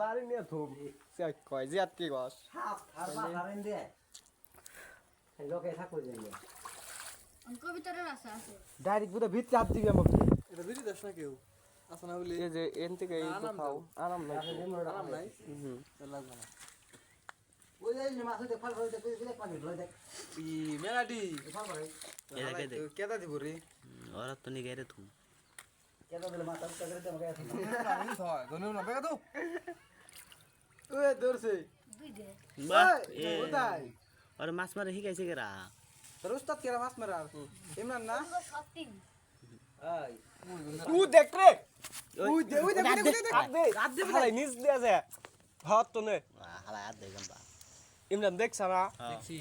বাড়ি নিয়ে থুম সে কয় জিয়াত কি গস হাফ আর বাজারেন দে এই লোকে থাকো যে কবিতার রাস্তা আছে ডাইরেক্ট বুদা ভিতরে হাত দিবি আমাকে এটা বিড়ি দেশ না কেউ আসা না হলে এই যে এন থেকে এই আরাম খাও আরাম নাই আরাম নাই হুম লাগবে না ওই যে মাছ দেখ ফল ফল দেখ দেখ পানি লই দেখ ই মেলাডি ফল করে এটাকে দে কেদা দিব রে ওরা তো নিয়ে গেরে তুই কেন দিলে মাছ আর করে আমাকে আছে আমি তো গনে না বেগা তো ওই দৌড়ছে দুই দে বাহ এ কোথায় ওরা মাছ মারে শিখাইছে কেরা তোর উস্তাদ কেরা মাছ মারা ইমরান না সত্যি এই তুই দেখ রে ওই দে হাত দে ভাই নিচ দিয়ে যা হাত তো নে হালা আর দেখলাম বা ইমরান দেখছ না দেখছি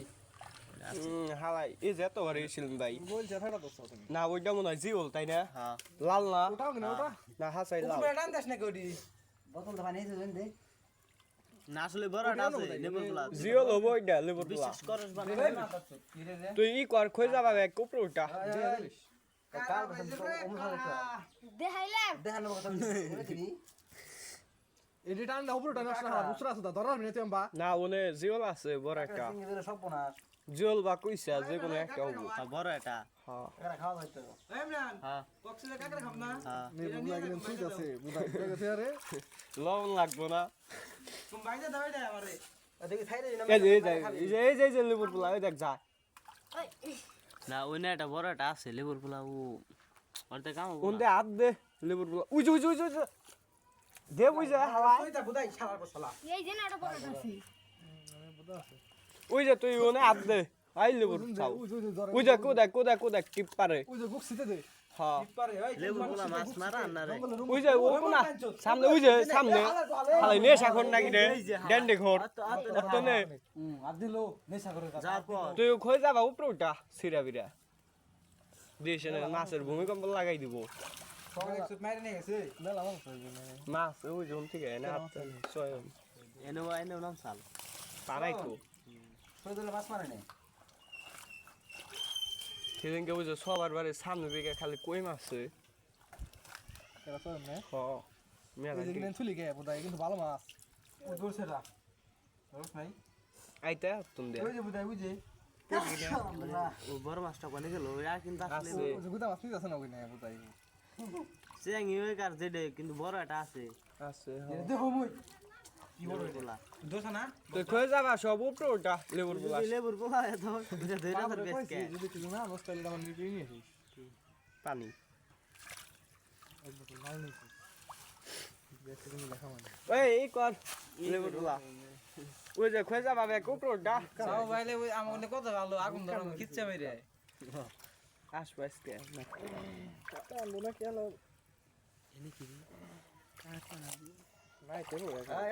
হালাই এই যে এত ঘরে ছিলেন ভাই বলছে ফেরা দোস্ত তুমি না ওইটা মনে হয় জিওল তাই না হ্যাঁ লাল না ওটাও কিনা ওটা না হাসাই লাল উপরে টান দেশ না কেউডি বোতল তো পানি আছে দে না আসলে বড়টা আছে লেবুর গুলা জিওল হবো এটা লেবুর গুলা বিশ্বাস করস বা তুই ই কর খোঁজ যাবা এক উপরে উঠা কার বসে অনুসারে তো দেখাইলাম দেখানো কথা বলে দিবি এডি টান না উপরে টান আসনা বুসরা আছে ধরার মিনিট আমরা না ওনে জিওল আছে বড় একটা সিঙ্গি ধরে সব বোনাস জিওল বা কইছে যে কোনো একটা হবো বড় এটা হ্যাঁ এরা খাওয়া যাইতো ইমরান হ্যাঁ কক্সিলে কাকড়া খাম না হ্যাঁ নে বুঝলা গেলেন সুইট আছে বুঝা গেছে আরে লবণ লাগবো না তুমি বাইরে দাও এটা আমারে দেখি খাই রে এই যে লেবুর গুলা ওই দেখ যা না ওই না এটা বড়টা আছে লেবুর গুলা ও ওরতে কাম ওনতে হাত দে লেবুর গুলা উই দে বুঝে হালা ওইটা বুদাই ছাড়ার বসলা এই যে নাটা পড়া আছে ওই যে তুই ওনে হাত দে আই লেবুর খাও ওই যে কোদা টিপ পারে ওই যে বক্সিতে দে হ্যাঁ পারে ওই লেবুর গুলা মাছ মারা না রে ওই যে ও কোনা সামনে ওই যে সামনে হালাই নেশা খোর নাকি রে ড্যান্ডে খোর তো নে আদিলো নেশা করে যার পর তুই খোঁজ যাবা উপরে উঠা সিরা বিরা দেশে মাছের ভূমিকম্প লাগাই দিব সব একটু মাইরে নিয়ে গেছে মেলা মাছ মাছ ওই জম থেকে না স্বয়ং এনে নাম সাল পারাই তো সই দিলে মাছ মারে নাই সেদিনকে ওই যে সবার বাড়ির সামনে দিকে খালি কই মাছ এরা তো না হ মেলা এই যে গেলেন চলে গে বুদাই কিন্তু ভালো মাছ ও দূরছে রা রস নাই আইতে তুমি দে ওই যে বুদাই বুঝে ও বড় মাছটা কোনে গেল আর কিন্তু আসলে আছে ওই যে গুদা মাছ নিতে আছে না ওই না বুদাই চেঙ্গি ওই কার যেডে কিন্তু বড় এটা আছে আছে দেখো মুই কি বড় গুলা দোষ না তুই খোঁজ যাবা সব উপরে উঠা লেবুর গুলা লেবুর গুলা এত ধরে ধরে বেচকে যদি কিছু না নস্টাইল আমার নিয়ে নিয়ে আসিস পানি এক বোতল মাল নিয়েছি দেখতে তুমি লেখা মানে এই কর লেবুর গুলা ওই যে খোঁজ যাবা এক উপরে উঠা চাও ভাইলে ওই আমার কত ভালো আগুন ধরাম কিচ্ছা মেরে আশপাশ কে আলো না কি আলো নাই তো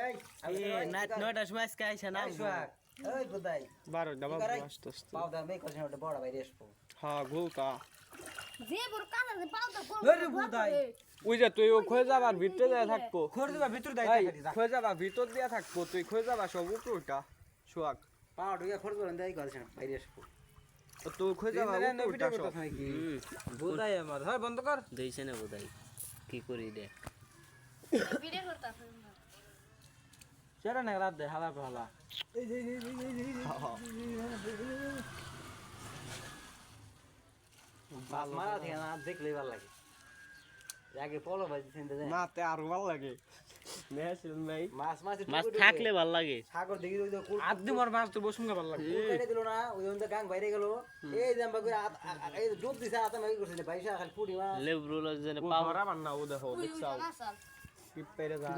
এই এই নাইট নয়টার সময় আজকে আইছে না সোহাগ এই বুদাই 12 ডাবা আসতে পাও দা মে করছেন ওটা বড় বাইরে আসবো হ্যাঁ গুলকা যে বড় কানা যে পাউডার কোন ওরে বুদাই ওই যে তুই ও খোঁজ যাবার ভিতরে যায় থাকবো খোর দিবা ভিতর দাই এই খোঁজ যাবা ভিতর দিয়া থাকবো তুই খোঁজ যাবা সব উপরে উঠা সোয়াক পাও ঢুকে খরচ করেন দেই করছেন বাইরে আসবো তুই খোঁজ যাবা উপরে উঠা সব বুদাই আমার হয় বন্ধ কর দেইছে না বোধহয় কি করি দে ভিডিও করতে সেটা না রাত দে হালা পর হালা এই যে মাছ মারা থেকে না দেখলেই ভালো লাগে আগে পলো ভাই চিনতে যায় না তে আরো ভালো লাগে মেশিন ভাই মাছ মাছ মাছ থাকলে ভাল লাগে সাগর দেখি ওই যে কুল আদি মোর মাছ তো বসুঙ্গা ভালো লাগে কেটে দিল না ওই যে গাং বাইরে গেল এই যে আমরা এই ডুব দিছে আতা মাই করছে পয়সা খালি পুরি মাছ লেবুর যেন ও পাও ধরা মান না ও দেখো দেখছাও না সাল কি পেরে যা